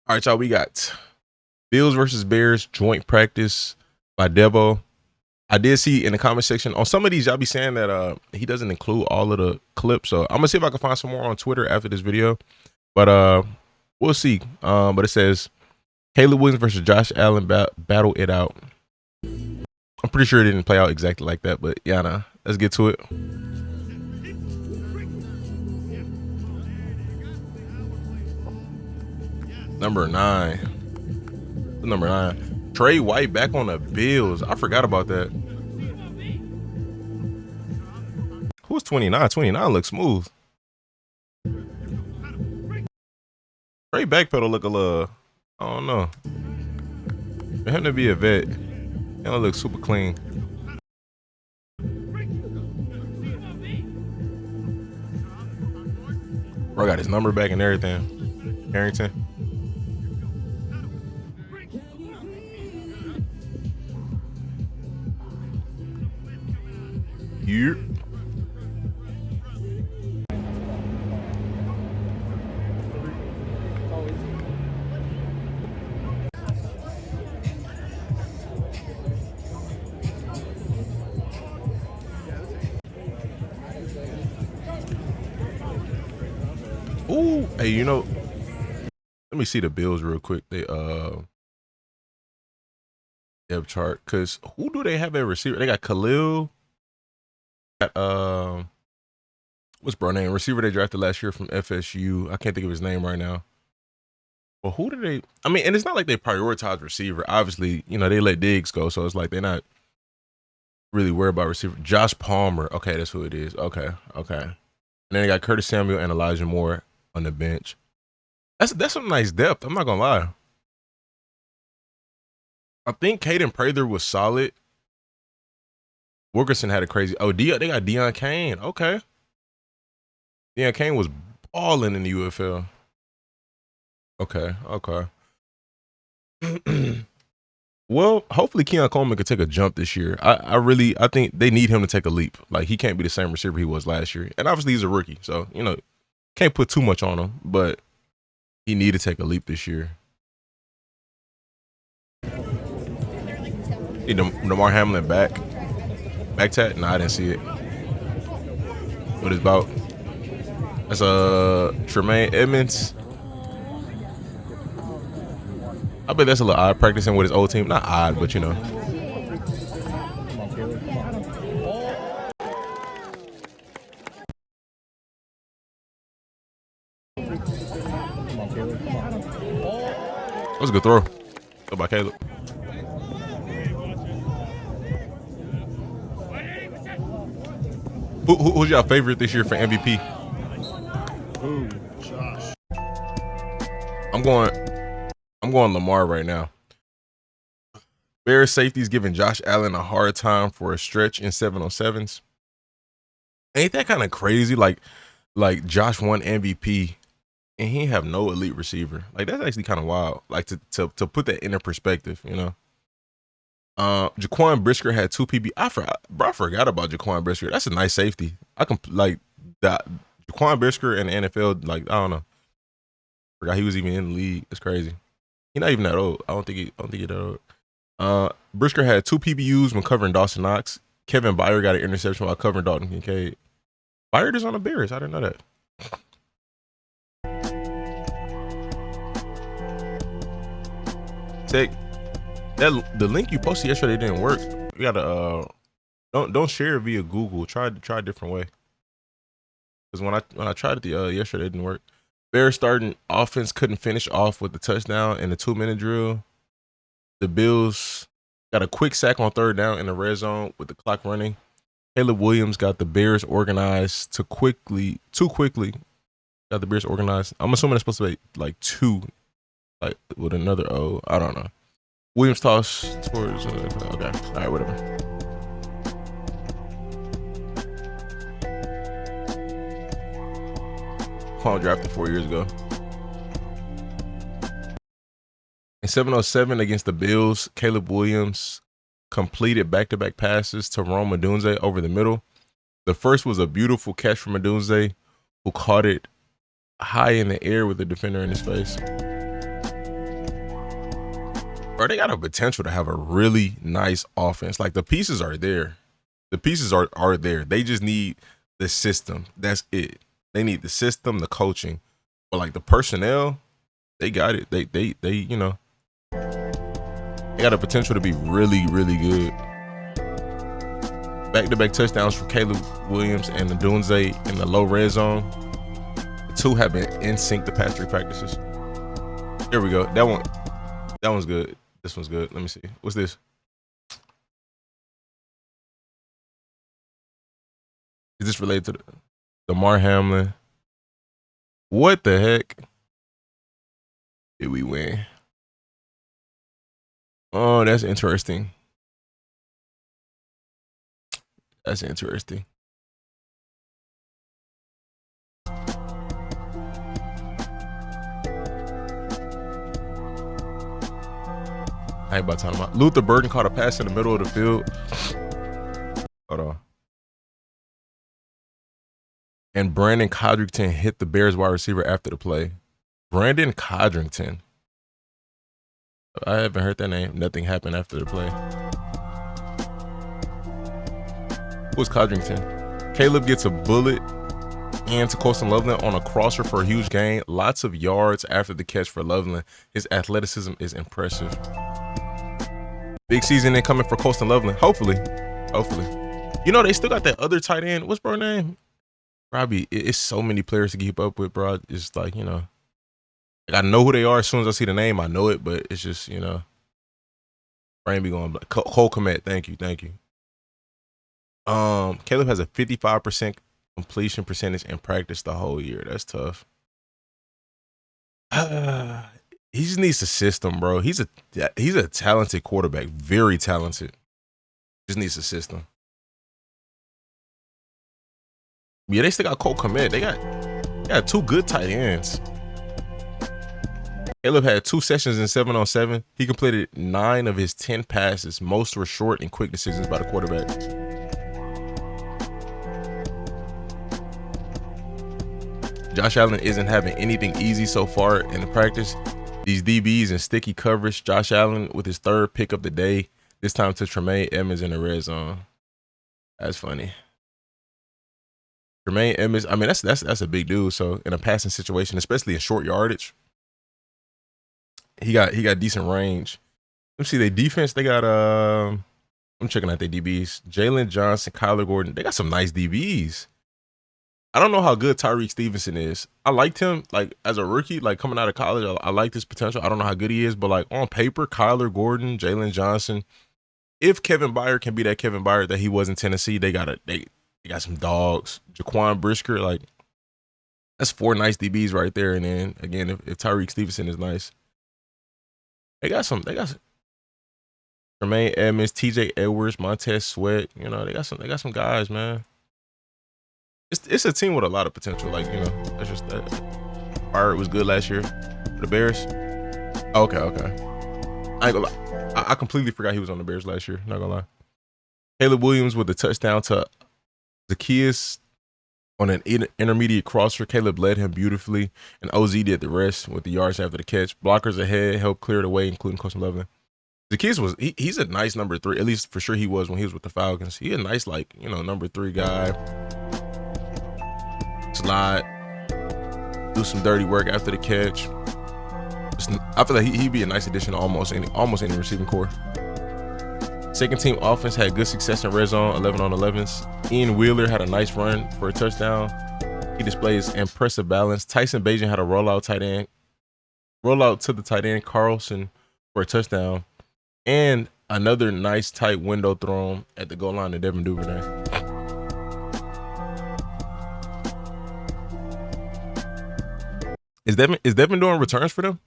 All right, y'all. We got Bills versus Bears joint practice by Devo. I did see in the comment section on some of these, y'all be saying that he doesn't include all of the clips. So I'm gonna see if I can find some more on Twitter after this video. But we'll see. But it says Caleb Williams versus Josh Allen battle it out. I'm pretty sure it didn't play out exactly like that, but yeah, nah. Let's get to it. Number 9. Number 9. Trey White back on the Bills. I forgot about that. Who's 29? 29 looks smooth. Trey backpedal look a little, I don't know. For him to be a vet, he don't look super clean. Bro got his number back and everything. Harrington. Yep. Ooh, hey, you know, let me see the Bills real quick. They depth chart, cause who do they have at receiver? They got Khalil. Got what's bro name? Receiver they drafted last year from FSU. I can't think of his name right now. But who do they? I mean, and it's not like they prioritize receiver. Obviously, you know they let Diggs go, so it's like they're not really worried about receiver. Josh Palmer. Okay, that's who it is. Okay. And then they got Curtis Samuel and Elijah Moore on the bench. That's some nice depth. I'm not gonna lie. I think Caden Prather was solid. Wilkerson had a crazy. Oh, they got Deion Kane. Okay. Deion Kane was balling in the UFL. Okay. Well, hopefully Keon Coleman could take a jump this year. I think they need him to take a leap. Like he can't be the same receiver he was last year. And obviously he's a rookie, so you know, can't put too much on him, but he need to take a leap this year. Hey, Damar Hamlin back tat? No, I didn't see it. What it's about? That's Tremaine Edmonds. I bet that's a little odd practicing with his old team. Not odd, but you know. That was a good throw. Throw by Caleb. Who's your favorite this year for MVP? Ooh, Josh. I'm going Lamar right now. Bears safety's giving Josh Allen a hard time for a stretch in 7-on-7s. Ain't that kind of crazy? Like Josh won MVP and he have no elite receiver. Like that's actually kind of wild. Like to put that into perspective, you know. Jaquan Brisker had 2 PB. I forgot about Jaquan Brisker. That's a nice safety. I can like that. Jaquan Brisker in the NFL. Like I don't know. Forgot he was even in the league. It's crazy. He's not even that old. I don't think he's that old. Brisker had 2 PBUs when covering Dawson Knox. Kevin Byard got an interception while covering Dalton Kincaid. Byard is on the Bears. I didn't know that. Tech. The link you posted yesterday didn't work. You gotta don't share it via Google. Try a different way. Because when I tried it yesterday, it didn't work. Bears starting offense couldn't finish off with the touchdown in the 2-minute drill. The Bills got a quick sack on 3rd down in the red zone with the clock running. Caleb Williams got the Bears organized too quickly. Got the Bears organized. I'm assuming it's supposed to be like 2, like with another O. I don't know. Williams toss towards. Okay, all right, whatever. Paul drafted 4 years ago. In 7-on-7 against the Bills, Caleb Williams completed back-to-back passes to Rome Odunze over the middle. The first was a beautiful catch from Odunze, who caught it high in the air with the defender in his face. Bro, they got a potential to have a really nice offense. Like the pieces are there. The pieces are there. They just need the system. That's it. They need the system, the coaching. But like the personnel, they got it. They you know, they got a potential to be really, really good. Back-to-back touchdowns for Caleb Williams and the Dunze in the low red zone. The two have been in sync the past 3 practices. There we go. That one's good. This one's good. Let me see. What's this? Is this related to the Damar Hamlin? What the heck? Did we win? Oh, that's interesting. That's interesting. I ain't about time out. Luther Burden caught a pass in the middle of the field. Hold on. And Brandon Codrington hit the Bears wide receiver after the play. Brandon Codrington. I haven't heard that name. Nothing happened after the play. Who's Codrington? Caleb gets a bullet and to Colston Loveland on a crosser for a huge gain. Lots of yards after the catch for Loveland. His athleticism is impressive. Big season incoming for Colston Loveland. Hopefully. You know, they still got that other tight end. What's bro name? Robbie. It's so many players to keep up with, bro. It's like, you know, I know who they are as soon as I see the name. I know it, but it's just, you know, brain be going black. Cole Kmet. Thank you. Caleb has a 55% completion percentage in practice the whole year. That's tough. He just needs a system, bro. He's a talented quarterback, very talented. Just needs a system. Yeah, they still got Cole Kmet. They got 2 good tight ends. Caleb had 2 sessions in 7-on-7. He completed 9 of his 10 passes. Most were short and quick decisions by the quarterback. Josh Allen isn't having anything easy so far in the practice. These DBs in sticky coverage. Josh Allen with his 3rd pick of the day. This time to Tremaine Edmonds in the red zone. That's funny. Tremaine Edmonds. I mean, that's a big dude. So in a passing situation, especially in short yardage, he got decent range. Let me see their defense. They got I'm checking out their DBs. Jalen Johnson, Kyler Gordon. They got some nice DBs. I don't know how good Tyreek Stevenson is. I liked him like as a rookie, like coming out of college. I liked his potential. I don't know how good he is, but like on paper, Kyler Gordon, Jalen Johnson. If Kevin Byard can be that Kevin Byard that he was in Tennessee, they got some dogs. Jaquan Brisker, like that's 4 nice DBs right there. And then again, if Tyreek Stevenson is nice, they got some. Tremaine Edmonds, TJ Edwards, Montez Sweat. You know, they got some guys, man. It's a team with a lot of potential. Like, you know, that's just that. Byard was good last year for the Bears. Okay. I ain't gonna lie. I completely forgot he was on the Bears last year. Not gonna lie. Caleb Williams with the touchdown to Zacchaeus on an intermediate crosser. Caleb led him beautifully, and OZ did the rest with the yards after the catch. Blockers ahead helped clear the way, including Colston Loveland. Zacchaeus he's a nice number 3. At least for sure he was when he was with the Falcons. He a nice, like, you know, number 3 guy. Slide, do some dirty work after the catch. I feel like he'd be a nice addition to almost any receiving core. Second team offense had good success in red zone, 11-on-11s. Ian Wheeler had a nice run for a touchdown. He displays impressive balance. Tyson Bagent had a rollout to the tight end Carlson for a touchdown, and another nice tight window thrown at the goal line to Devin Duvernay. Is Devin doing returns for them?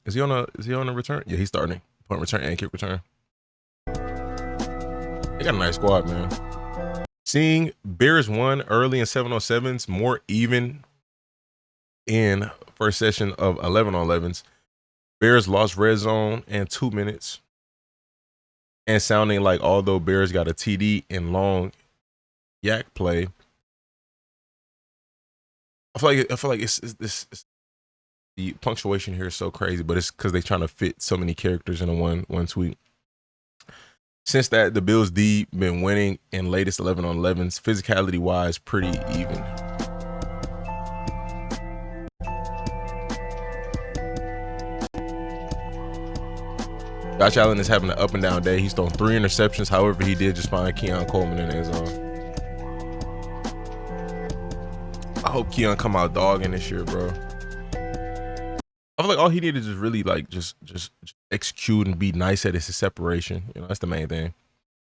Is he on a return? Yeah, he's starting. Punt return and kick return. They got a nice squad, man. Seeing Bears won early in 7-on-7s, more even in first session of 11-on-11s. Bears lost red zone in 2 minutes. And sounding like although Bears got a TD in long yak play, I feel like it's The punctuation here is so crazy, but it's because they're trying to fit so many characters into one tweet. Since that, the Bills D been winning in latest 11 on 11s, physicality wise, pretty even. Josh Allen is having an up and down day. He's thrown 3 interceptions. However, he did just find Keon Coleman in his zone. I hope Keon come out dogging this year, bro. I feel like all he needed is really like just execute and be nice at his separation. You know, that's the main thing.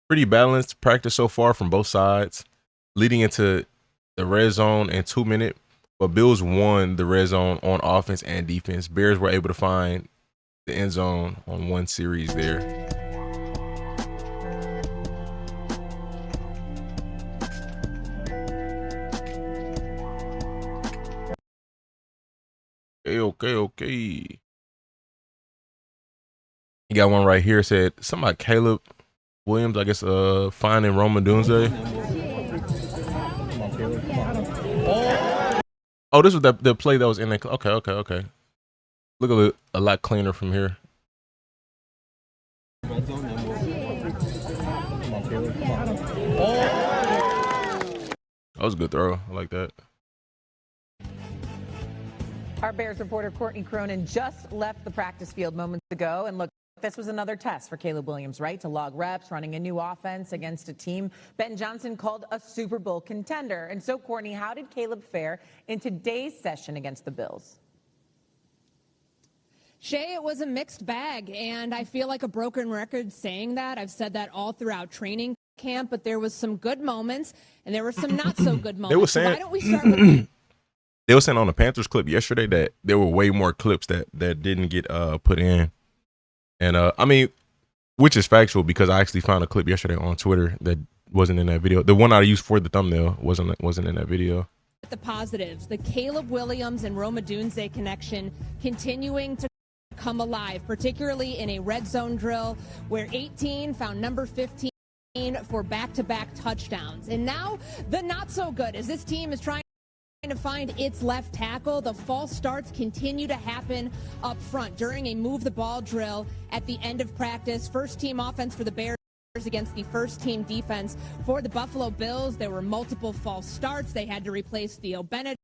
Pretty balanced practice so far from both sides, leading into the red zone in 2 minutes. But Bills won the red zone on offense and defense. Bears were able to find the end zone on one series there. Okay. You got one right here. Said something like Caleb Williams, I guess, finding Rome Odunze. Oh, this was the play that was in the. Okay. Look a lot cleaner from here. That was a good throw. I like that. Our Bears reporter Courtney Cronin just left the practice field moments ago. And look, this was another test for Caleb Williams, right? To log reps, running a new offense against a team Ben Johnson called a Super Bowl contender. And so, Courtney, how did Caleb fare in today's session against the Bills? Shay, it was a mixed bag, and I feel like a broken record saying that. I've said that all throughout training camp, but there was some good moments, and there were some not so good moments. They were saying, so why don't we start with they were saying on the Panthers clip yesterday that there were way more clips that didn't get put in. And, I mean, which is factual because I actually found a clip yesterday on Twitter that wasn't in that video. The one I used for the thumbnail wasn't in that video. the positives. The Caleb Williams and Rome Odunze connection continuing to come alive, particularly in a red zone drill where 18 found number 15 for back-to-back touchdowns. And now the not so good as this team is trying to find its left tackle. The false starts continue to happen up front during a move the ball drill at the end of practice. First team offense for the Bears against the first team defense for the Buffalo Bills. There were multiple false starts. They had to replace Theo Bennett,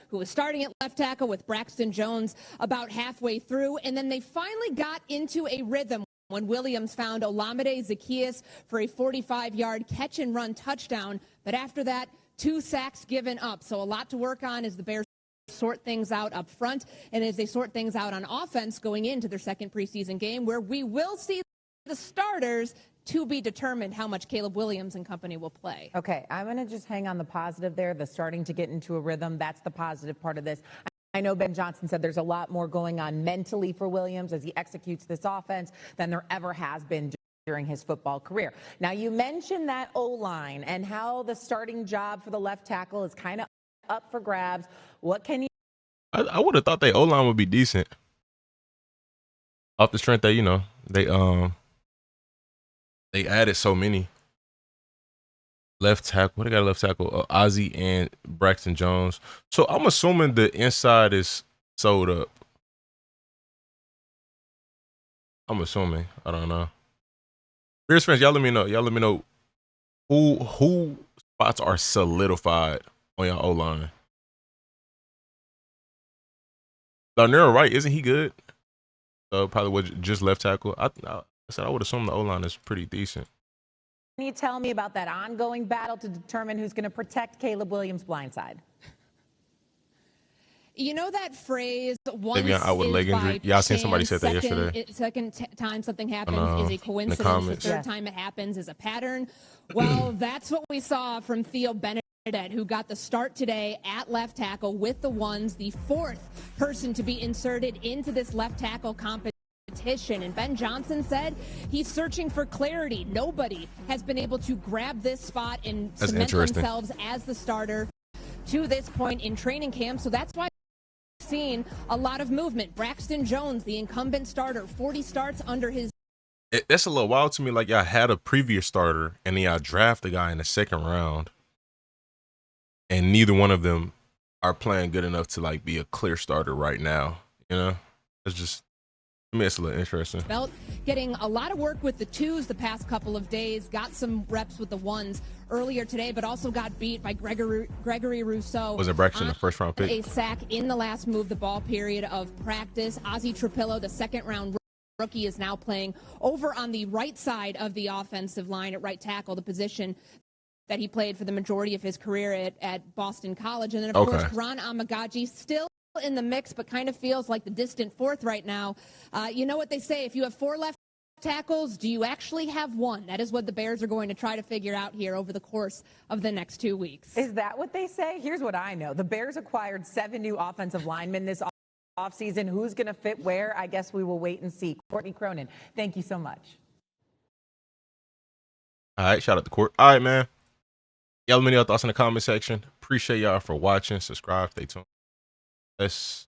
who was starting at left tackle, with Braxton Jones about halfway through. And then they finally got into a rhythm when Williams found Olamide Zaccheaus for a 45-yard catch and run touchdown. But after that, 2 sacks given up. So a lot to work on as the Bears sort things out up front and as they sort things out on offense going into their second preseason game, where we will see the starters to be determined how much Caleb Williams and company will play. Okay, I'm going to just hang on the positive there, the starting to get into a rhythm. That's the positive part of this. I know Ben Johnson said there's a lot more going on mentally for Williams as he executes this offense than there ever has been during his football career. Now, you mentioned that O-line and how the starting job for the left tackle is kind of up for grabs. What can you... I would have thought their O-line would be decent. Off the strength that, you know, they added so many. Left tackle. What they got left tackle? Ozzie and Braxton Jones. So I'm assuming the inside is sold up. I'm assuming. I don't know. Bears fans, y'all let me know. Y'all let me know who spots are solidified on your O-line. Darnell Wright, isn't he good? Probably would just left tackle. I said I would assume the O-line is pretty decent. Can you tell me about that ongoing battle to determine who's going to protect Caleb Williams' blindside? You know that phrase, once Maybe out with leg injury. Yeah, I seen somebody said that yesterday. Second time something happens is a coincidence. The third time it happens is a pattern. Well, that's what we saw from Theo Bennett, who got the start today at left tackle with the ones, the 4th person to be inserted into this left tackle competition. And Ben Johnson said he's searching for clarity. Nobody has been able to grab this spot and cement themselves as the starter to this point in training camp. So that's why we've seen a lot of movement. Braxton Jones, the incumbent starter, 40 starts under his. That's a little wild to me. Like, y'all had a previous starter and then y'all draft a guy in the 2nd round, and neither one of them are playing good enough to like be a clear starter right now. You know, it's just, to me, it's a little interesting. Belt getting a lot of work with the twos the past couple of days, got some reps with the ones earlier today, but also got beat by Gregory Rousseau. Wasn't Braxton the first round pick? A sack in the last move the ball period of practice. Ozzy Trapillo, the second round rookie, is now playing over on the right side of the offensive line at right tackle, the position that he played for the majority of his career at Boston College. And then, of course, Ron Amagaji still in the mix, but kind of feels like the distant fourth right now. You know what they say, if you have 4 left tackles, do you actually have 1? That is what the Bears are going to try to figure out here over the course of the next 2 weeks. Is that what they say? Here's what I know. The Bears acquired 7 new offensive linemen this offseason. Who's going to fit where? I guess we will wait and see. Courtney Cronin, thank you so much. All right, shout out to Court. All right, man. Y'all let me know your thoughts in the comment section. Appreciate y'all for watching. Subscribe. Stay tuned. Let's